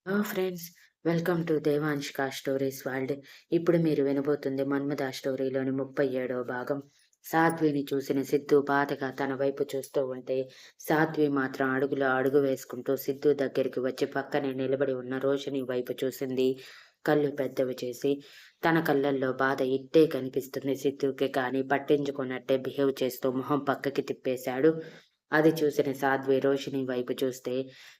Friends, welcome to దేవాంష్క stories world. ఇప్పుడు మీరు వినబోతుంది మన్మథ స్టోరీలోని 37వ భాగం. సాధ్విని చూసిన సిద్ధు బాధగా తన వైపు చూస్తూ ఉంటే, సాధ్వి మాత్రం అడుగులో అడుగు వేసుకుంటూ సిద్ధు దగ్గరికి వచ్చి పక్కనే నిలబడి ఉన్న రోషిని వైపు చూసింది కళ్ళు పెద్దవి చేసి. తన కళ్ళల్లో బాధ ఇట్టే కనిపిస్తుంది సిద్ధుకి, కానీ పట్టించుకున్నట్టే బిహేవ్ చేస్తూ మొహం పక్కకి తిప్పేశాడు. అది చూసిన సాధ్వి రోషిని వైపు చూస్తే,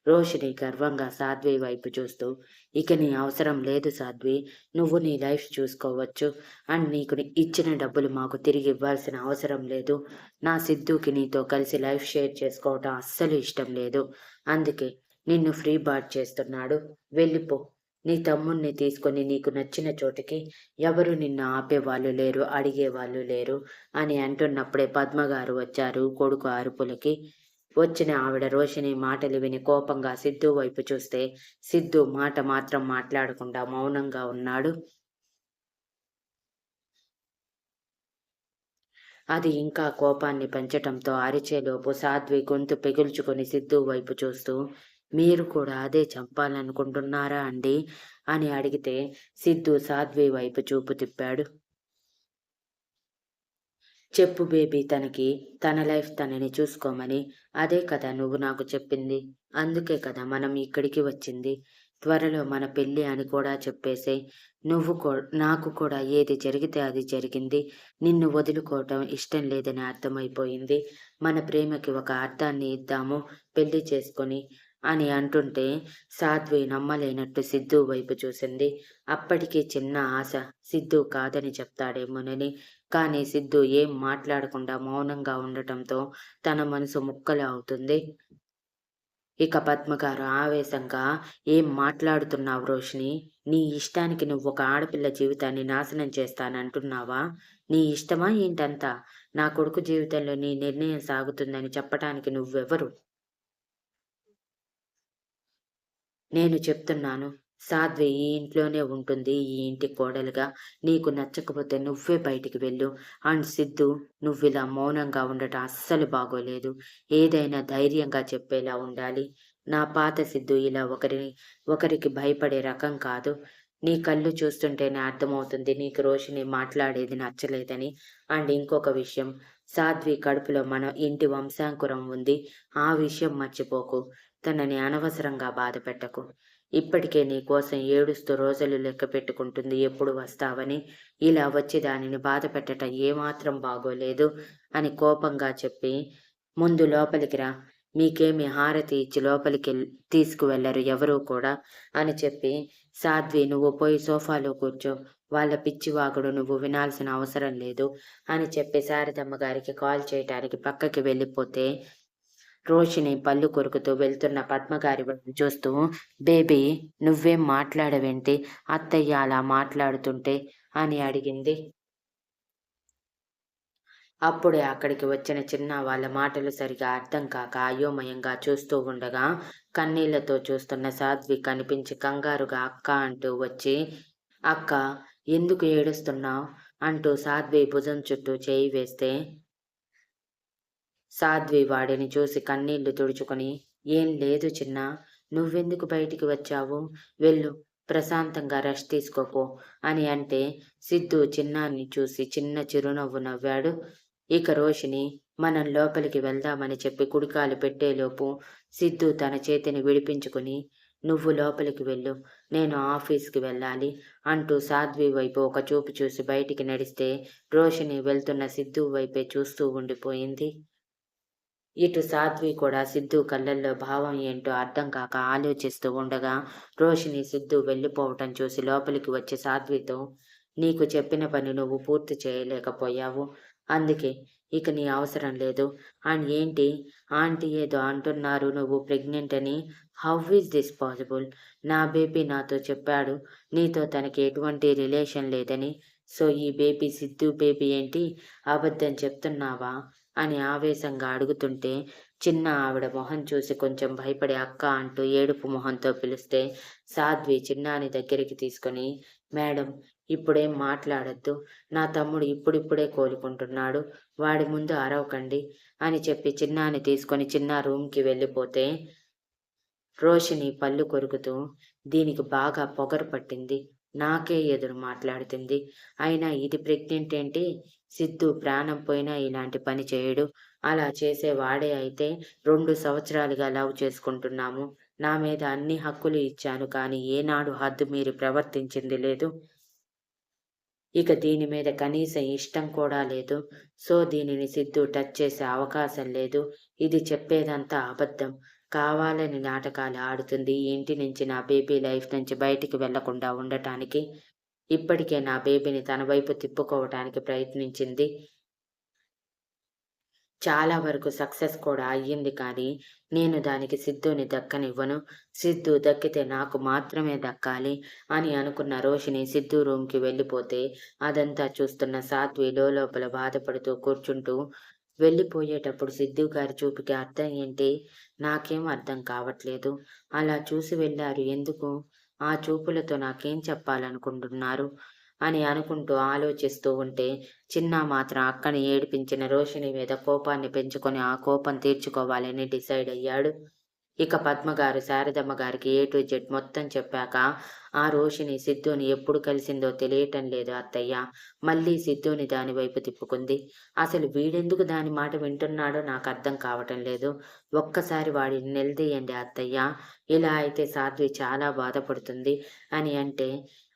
రోషిని గర్వంగా సాధ్వి వైపు చూస్తూ, ఇక నీ అవసరం లేదు సాధ్వి, నువ్వు నీ లైఫ్ చూసుకోవచ్చు. అండ్ నీకు ఇచ్చిన డబ్బులు మాకు తిరిగి ఇవ్వాల్సిన అవసరం లేదు. నా సిద్ధుకి నీతో కలిసి లైఫ్ షేర్ చేసుకోవటం అస్సలు ఇష్టం లేదు. అందుకే నిన్ను ఫ్రీ బాడ్ చేస్తున్నాడు. వెళ్ళిపో. నీ తమ్ముణ్ణి తీసుకొని నీకు నచ్చిన చోటికి. ఎవరు నిన్ను ఆపేవాళ్ళు లేరు, అడిగేవాళ్ళు లేరు అని అంటున్నప్పుడే పద్మగారు వచ్చారు కొడుకు అరుపులకి. వచ్చిన ఆవిడ రోషిని మాటలు విని కోపంగా సిద్ధు వైపు చూస్తే, సిద్ధు మాట మాత్రం మాట్లాడకుండా మౌనంగా ఉన్నాడు. అది ఇంకా కోపాన్ని పెంచటంతో అరిచేలోపు సాధ్వి గొంతు పెగుల్చుకొని సిద్ధు వైపు చూస్తూ, మీరు కూడా అదే చంపాలనుకుంటున్నారా అండి అని అడిగితే, సిద్ధు సాధ్వి వైపు చూపు తిప్పాడు. చెప్పు బేబీ తనకి, తన లైఫ్ తనని చూసుకోమని. అదే కదా నువ్వు నాకు చెప్పింది. అందుకే కదా మనం ఇక్కడికి వచ్చింది. త్వరలో మన పెళ్ళి అని కూడా చెప్పేసేయ్. నువ్వు నాకు కూడా ఏది జరిగితే అది జరిగింది. నిన్ను వదులుకోవటం ఇష్టం లేదని అర్థమైపోయింది. మన ప్రేమకి ఒక అర్థాన్ని ఇద్దాము పెళ్లి చేసుకొని అని అంటుంటే, సాధ్వి నమ్మలేనట్టు సిద్ధు వైపు చూసింది. అప్పటికి చిన్న ఆశ, సిద్ధు కాదని చెప్తాడేమోనని. కానీ సిద్ధు ఏం మాట్లాడకుండా మౌనంగా ఉండటంతో తన మనసు ముక్కలు అవుతుంది. ఇక పద్మగారు ఆవేశంగా, ఏం మాట్లాడుతున్నావు రోషిని? నీ ఇష్టానికి నువ్వొక ఆడపిల్ల జీవితాన్ని నాశనం చేస్తానంటున్నావా? నీ ఇష్టమా ఏంటంతా? నా కొడుకు జీవితంలో నీ నిర్ణయం సాగుతుందని చెప్పటానికి నువ్వెవరు? నేను చెప్తున్నాను. సాధ్వి ఈ ఇంట్లోనే ఉంటుంది. ఈ ఇంటి కోడలుగా. నీకు నచ్చకపోతే నువ్వే బయటికి వెళ్ళు. అండ్ సిద్ధు, నువ్విలా మౌనంగా ఉండటం అస్సలు బాగోలేదు. ఏదైనా ధైర్యంగా చెప్పేలా ఉండాలి. నా పాత సిద్ధు ఇలా ఒకరికి భయపడే రకం కాదు. నీ కళ్ళు చూస్తుంటేనే అర్థమవుతుంది నీకు రోషిని మాట్లాడేది నచ్చలేదని. అండ్ ఇంకొక విషయం, సాధ్వి కడుపులో మన ఇంటి వంశాంకురం ఉంది. ఆ విషయం మర్చిపోకు. తనని అనవసరంగా బాధపెట్టకు. ఇప్పటికే నీ కోసం ఏడుస్తూ రోజులు లెక్క పెట్టుకుంటుంది ఎప్పుడు వస్తావని. ఇలా వచ్చి దానిని బాధపెట్టటం ఏమాత్రం బాగోలేదు అని కోపంగా చెప్పి, ముందు లోపలికి రా. మీకేమి హారతి ఇచ్చి లోపలికి తీసుకువెళ్లరు ఎవరూ కూడా అని చెప్పి, సాధ్వి నువ్వు పోయి సోఫాలో కూర్చో. వాళ్ళ పిచ్చివాగుడు నువ్వు వినాల్సిన అవసరం లేదు అని చెప్పి శారదమ్మ గారికి కాల్ చేయటానికి పక్కకి వెళ్ళిపోతే, రోషిని పళ్ళు కొరుకుతూ వెళ్తున్న పద్మగారి వైపు చూస్తూ, బేబీ నువ్వేం మాట్లాడవేంటి? అత్తయ్య అలా మాట్లాడుతుంటే అని అడిగింది. అప్పుడే అక్కడికి వచ్చిన చిన్న వాళ్ళ మాటలు సరిగా అర్థం కాక అయోమయంగా చూస్తూ ఉండగా, కన్నీళ్లతో చూస్తున్న సాధ్వి కనిపించి కంగారుగా అక్క అంటూ వచ్చి, అక్క ఎందుకు ఏడుస్తున్నావ్ అంటూ సాధ్వి భుజం చుట్టూ చేయి వేస్తే, సాధ్వి వాడిని చూసి కన్నీళ్లు తుడుచుకొని, ఏం లేదు చిన్నా. నువ్వెందుకు బయటికి వచ్చావు? వెళ్ళు. ప్రశాంతంగా రెస్ట్ తీసుకోపో అని అంటే, సిద్ధు చిన్నాన్ని చూసి చిన్న చిరునవ్వు నవ్వాడు. ఇక రోషిని, మనం లోపలికి వెళ్దామని చెప్పి కుడికాలు పెట్టేలోపు సిద్ధు తన చేతిని విడిపించుకుని, నువ్వు లోపలికి వెళ్ళు. నేను ఆఫీస్‌కి వెళ్ళాలి అంటూ సాధ్వి వైపు ఒక చూపు చూసి బయటికి నడిస్తే, రోషిని వెళ్తున్న సిద్ధు వైపే చూస్తూ ఉండిపోయింది. ఇటు సాధ్వి కూడా సిద్ధు కళ్ళల్లో భావం ఏంటో అర్థం కాక ఆలోచిస్తూ ఉండగా, రోషిని సిద్ధు వెళ్ళిపోవటం చూసి లోపలికి వచ్చి సాధ్వితో, నీకు చెప్పిన పని నువ్వు పూర్తి చేయలేకపోయావు. అందుకే ఇక నీ అవసరం లేదు. అండ్ ఏంటి, ఆంటీ ఏదో అంటున్నారు నువ్వు ప్రెగ్నెంట్ అని. How is this possible? నా బేబీ నాతో చెప్పాడు నీతో తనకి ఎటువంటి రిలేషన్ లేదని. సో ఈ బేబీ సిద్ధు బేబీ ఏంటి? అబద్ధం చెప్తున్నావా అని ఆవేశంగా అడుగుతుంటే, చిన్న ఆవిడ మొహం చూసి కొంచెం భయపడి అక్క అంటూ ఏడుపు మొహంతో పిలిస్తే, సాధ్వి చిన్నాని దగ్గరికి తీసుకొని, మేడం ఇప్పుడేం మాట్లాడొద్దు. నా తమ్ముడు ఇప్పుడిప్పుడే కోలుకుంటున్నాడు. వాడి ముందు అరవకండి అని చెప్పి చిన్నాని తీసుకొని చిన్న రూమ్‌కి వెళ్ళిపోతే, రోషిని పళ్ళు కొరుకుతూ, దీనికి బాగా పొగరు పట్టింది. నాకే ఎదురు మాట్లాడుతుంది. అయినా ఇది ప్రెగ్నెంట్ ఏంటి? సిద్ధు ప్రాణం పోయినా ఇలాంటి పని చేయడు. అలా చేసేవాడే అయితే 2 సంవత్సరాలుగా లవ్ చేసుకుంటున్నాము. నా మీద అన్ని హక్కులు ఇచ్చాను కానీ ఏనాడు హద్దు మీరి ప్రవర్తించింది లేదు. ఇక దీని మీద కనీసం ఇష్టం కూడా లేదు. సో, దీనిని సిద్ధు టచ్ చేసే అవకాశం లేదు. ఇది చెప్పేదంతా అబద్ధం. కావాలని నాటకాలు ఆడుతుంది. ఈ ఇంటి నుంచి నా బేబీ లైఫ్ నుంచి బయటికి వెళ్ళకుండా ఉండటానికి. ఇప్పటికే నా బేబీని తన వైపు తిప్పుకోవటానికి ప్రయత్నించింది. చాలా వరకు సక్సెస్ కూడా అయ్యింది కానీ, నేను దానికి సిద్ధుని దక్కనివ్వను. సిద్ధు దక్కితే నాకు మాత్రమే దక్కాలి అని అనుకున్న రోషిని సిద్ధు రూమ్‌కి వెళ్ళిపోతే, అదంతా చూస్తున్న సాధ్వి లోలోపల బాధపడుతూ కూర్చుంటూ, వెళ్ళిపోయేటప్పుడు సిద్ధు గారి చూపుకి అర్థం ఏంటి? నాకేం అర్థం కావట్లేదు. అలా చూసి వెళ్లారు ఎందుకు? ఆ చూపులతో నాకేం చెప్పాలనుకుంటున్నారు? అని అనుకుంటూ ఆలోచిస్తూ ఉంటే, చిన్న మాత్రం అక్కని ఏడిపించిన రోషిని మీద కోపాన్ని పెంచుకొని ఆ కోపం తీర్చుకోవాలని డిసైడ్ అయ్యాడు. ఇక పద్మగారు శారదమ్మ గారికి ఏ టు జెడ్ మొత్తం చెప్పాక, ఆ రోషిని సిద్ధుని ఎప్పుడు కలిసిందో తెలియటం లేదు అత్తయ్య. మళ్ళీ సిద్ధుని దాని వైపు తిప్పుకుంది. అసలు వీడెందుకు దాని మాట వింటున్నాడో నాకర్థం కావటం లేదు. ఒక్కసారి వాడిని నిలదీయండి అత్తయ్య. ఇలా అయితే సాధ్వి చాలా బాధపడుతుంది అని అంటే,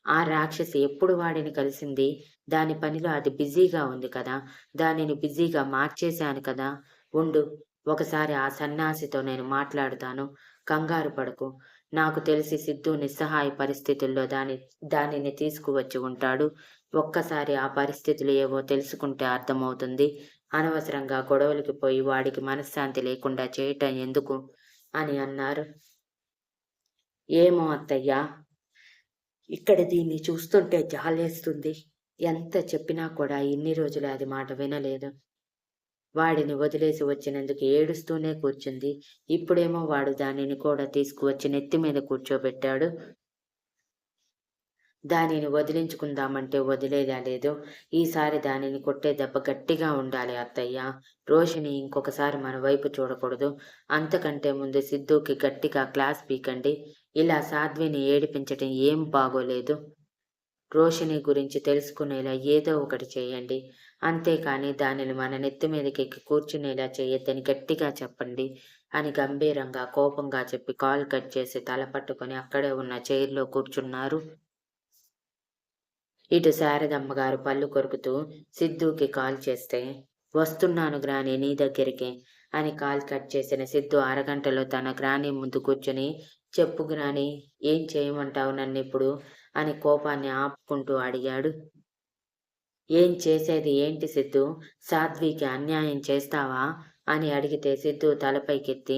ఆ రాక్షసి ఎప్పుడు వాడిని కలిసింది? దాని పనిలో అది బిజీగా ఉంది కదా! దానిని బిజీగా మార్చేశాను కదా! ఉండు. ఒకసారి ఆ సన్యాసితో నేను మాట్లాడుతాను. కంగారు పడకు. నాకు తెలిసి సిద్ధు నిస్సహాయ పరిస్థితుల్లో దానిని తీసుకువచ్చి ఉంటాడు. ఒక్కసారి ఆ పరిస్థితులు ఏవో తెలుసుకుంటే అర్థమవుతుంది. అనవసరంగా గొడవలకి పోయి వాడికి మనశ్శాంతి లేకుండా చేయటం ఎందుకు? అని అన్నారు. ఏమో అత్తయ్య! ఇక్కడ దీన్ని చూస్తుంటే జాలేస్తుంది. ఎంత చెప్పినా కూడా ఇన్ని రోజులు అది మాట వినలేదు. వాడిని వదిలేసి వచ్చినందుకు ఏడుస్తూనే కూర్చుంది. ఇప్పుడేమో వాడు దానిని కూడా తీసుకువచ్చి నెత్తి మీద కూర్చోబెట్టాడు. దానిని వదిలించుకుందామంటే వదిలేలా లేదు. ఈసారి దానిని కొట్టే దెబ్బ గట్టిగా ఉండాలి అత్తయ్య. రోషిని ఇంకొకసారి మన వైపు చూడకూడదు. అంతకంటే ముందు సిద్ధూకి గట్టిగా క్లాస్ పీకండి. ఇలా సాధ్విని ఏడిపించటం ఏం బాగోలేదు. రోషిని గురించి తెలుసుకునేలా ఏదో ఒకటి చేయండి. అంతేకాని దానిని మన నెత్తి మీదకెక్కి కూర్చునేలా చేయొద్దని గట్టిగా చెప్పండి అని గంభీరంగా, కోపంగా చెప్పి కాల్ కట్ చేసి తల పట్టుకొని అక్కడే ఉన్న చైర్‌లో కూర్చున్నారు. ఇటు శారదమ్మగారు పళ్ళు కొరుకుతూ సిద్ధూకి కాల్ చేస్తే, "వస్తున్నాను గ్రాని నీ దగ్గరికే" అని కాల్ కట్ చేసిన సిద్ధు అరగంటలో తన గ్రాని ముందు కూర్చొని, "చెప్పు గ్రాని, ఏం చేయమంటావు నన్నిప్పుడు" అని కోపాన్ని ఆపుకుంటూ అడిగాడు. "ఏం చేసేది ఏంటి సిద్ధూ? సాధ్వికి అన్యాయం చేస్తావా?" అని అడిగితే సిద్ధు తలపైకెత్తి,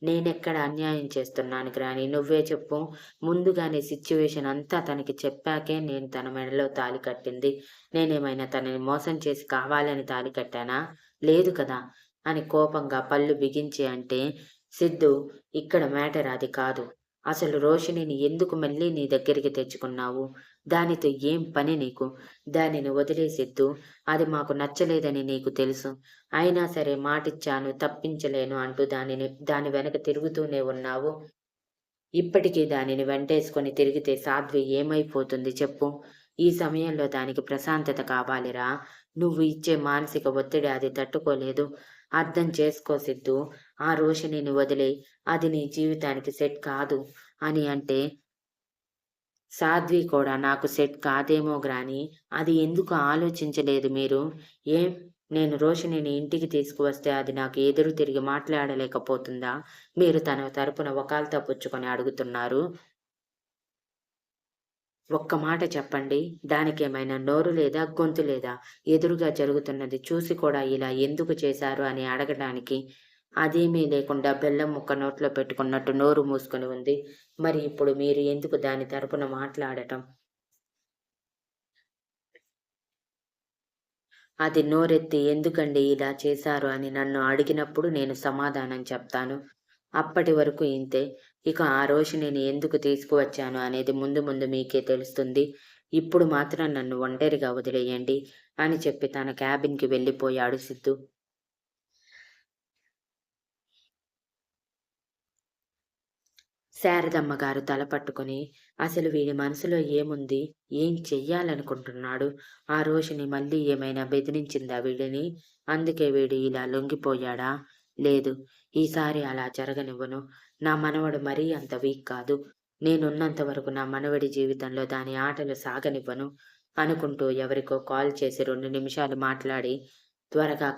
"నేనెక్కడ అన్యాయం చేస్తున్నాను గ్రాని నువ్వే చెప్పు. ముందుగానే సిట్యుయేషన్ అంతా తనకి చెప్పాకే నేను తన మెడలో తాళి కట్టింది. నేనేమైనా తనని మోసం చేసి కావాలని తాళి కట్టానా? లేదు కదా!" అని కోపంగా పళ్ళు బిగించి అంటే, "సిద్ధు, ఇక్కడ మ్యాటర్ అది కాదు. అసలు రోషినిని ఎందుకు మళ్ళీ నీ దగ్గరికి తెచ్చుకున్నావు? దానితో ఏం పని నీకు? దానిని వదిలేసిద్దు. అది మాకు నచ్చలేదని నీకు తెలుసు. అయినా సరే మాటిచ్చాను, తప్పించలేను అంటూ దాని వెనక తిరుగుతూనే ఉన్నావు. ఇప్పటికీ దానిని వెంటేసుకొని తిరిగితే సాధ్వి ఏమైపోతుంది చెప్పు? ఈ సమయంలో దానికి ప్రశాంతత కావాలిరా! నువ్వు ఇచ్చే మానసిక ఒత్తిడి అది తట్టుకోలేదు. అర్థం చేసుకో సిద్ధూ. ఆ రోషినిని వదిలేయ్. అది నీ జీవితానికి సెట్ కాదు" అని అంటే, సాధ్వి కూడా నాకు సెట్ కాదేమో గ్రాని, అది ఎందుకు ఆలోచించలేదు మీరు? ఏం? నేను రోషినిని ఇంటికి తీసుకువస్తే అది నాకు ఎదురు తిరిగి మాట్లాడలేకపోతుందా? మీరు తన తరపున వకాల్తా పుచ్చుకొని అడుగుతున్నారు. ఒక్క మాట చెప్పండి. దానికేమైనా నోరు లేదా? గొంతు లేదా? ఎదురుగా జరుగుతున్నది చూసి కూడా ఇలా ఎందుకు చేశారు అని అడగడానికి. అదేమీ లేకుండా బెల్లం ముక్క నోట్లో పెట్టుకున్నట్టు నోరు మూసుకొని ఉంది. మరి ఇప్పుడు మీరు ఎందుకు దాని తరపున మాట్లాడటం? అది నోరెత్తి ఎందుకండి ఇలా చేశారు అని నన్ను అడిగినప్పుడు నేను సమాధానం చెప్తాను. అప్పటి వరకు ఇంతే. ఇక ఆ రోషినిని ఎందుకు తీసుకువచ్చాను అనేది ముందు ముందు మీకే తెలుస్తుంది. ఇప్పుడు మాత్రం నన్ను ఒంటరిగా వదిలేయండి అని చెప్పి తన క్యాబిన్‌కి వెళ్ళిపోయాడు సిద్ధు. శారదమ్మ గారు తల పట్టుకొని, అసలు వీడి మనసులో ఏముంది? ఏం చెయ్యాలనుకుంటున్నాడు? ఆ రోషిని మళ్ళీ ఏమైనా బెదిరించిందా వీడిని? అందుకే వీడు ఇలా లొంగిపోయాడా? లేదు. ఈసారి అలా జరగనివ్వను. నా మనవడు మరీ అంత వీక్ కాదు. నేనున్నంత వరకు నా మనవడి జీవితంలో దాని ఆటలు సాగనివ్వను అనుకుంటూ ఎవరికో కాల్ చేసి 2 నిమిషాలు మాట్లాడి, త్వరగా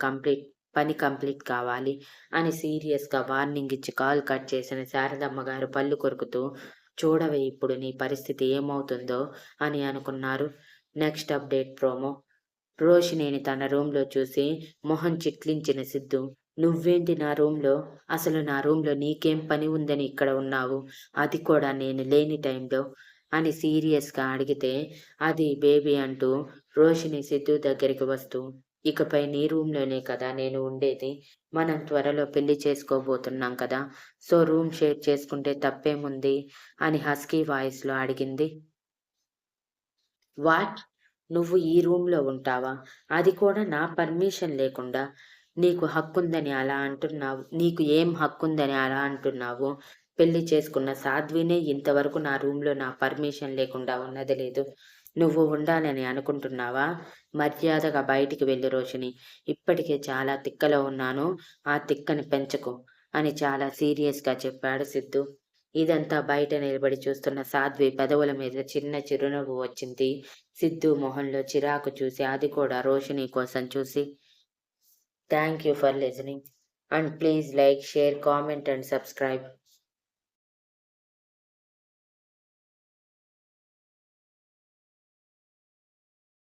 పని కంప్లీట్ కావాలి అని సీరియస్‌గా వార్నింగ్ ఇచ్చి కాల్ కట్ చేసిన శారదమ్మ గారు పళ్ళు కొరుకుతూ, చూడవే ఇప్పుడు నీ పరిస్థితి ఏమవుతుందో అని అనుకున్నారు. Next update promo. రోషినిని తన రూమ్‌లో చూసి మొహం చిట్లించిన సిద్ధు, "నువ్వేంటి నా రూమ్‌లో? అసలు నా రూమ్‌లో నీకేం పని ఉందని ఇక్కడ ఉన్నావు? అది కూడా నేను లేని టైంలో" అని సీరియస్‌గా అడిగితే, "అది బేబీ" అంటూ రోషిని సిద్ధు దగ్గరికి వస్తూ, "ఇకపై నీ రూమ్‌లోనే కదా నేను ఉండేది. మనం త్వరలో పెళ్లి చేసుకోబోతున్నాం కదా! సో, రూమ్ షేర్ చేసుకుంటే తప్పేముంది?" అని హస్కీ వాయిస్‌లో అడిగింది. వాట్? నువ్వు ఈ రూమ్‌లో ఉంటావా? అది కూడా నా పర్మిషన్ లేకుండా. నీకు ఏం హక్కుందని అలా అంటున్నావు? పెళ్లి చేసుకున్న సాధ్వినే ఇంతవరకు నా రూమ్‌లో నా పర్మిషన్ లేకుండా ఉన్నది లేదు. నువ్వు ఉండాలని అనుకుంటున్నావా? మర్యాదగా బయటికి వెళ్ళు రోషిని. ఇప్పటికే చాలా తిక్కలో ఉన్నాను. ఆ తిక్కని పెంచకు అని చాలా సీరియస్‌గా చెప్పాడు సిద్ధు. ఇదంతా బయట నిలబడి చూస్తున్న సాధ్వి పెదవుల మీద చిన్న చిరునవ్వు వచ్చింది. సిద్ధు మొహంలో చిరాకు చూసి, అది కూడా రోషిని కోసం చూసి. Thank you for listening. And please like, share, comment and subscribe.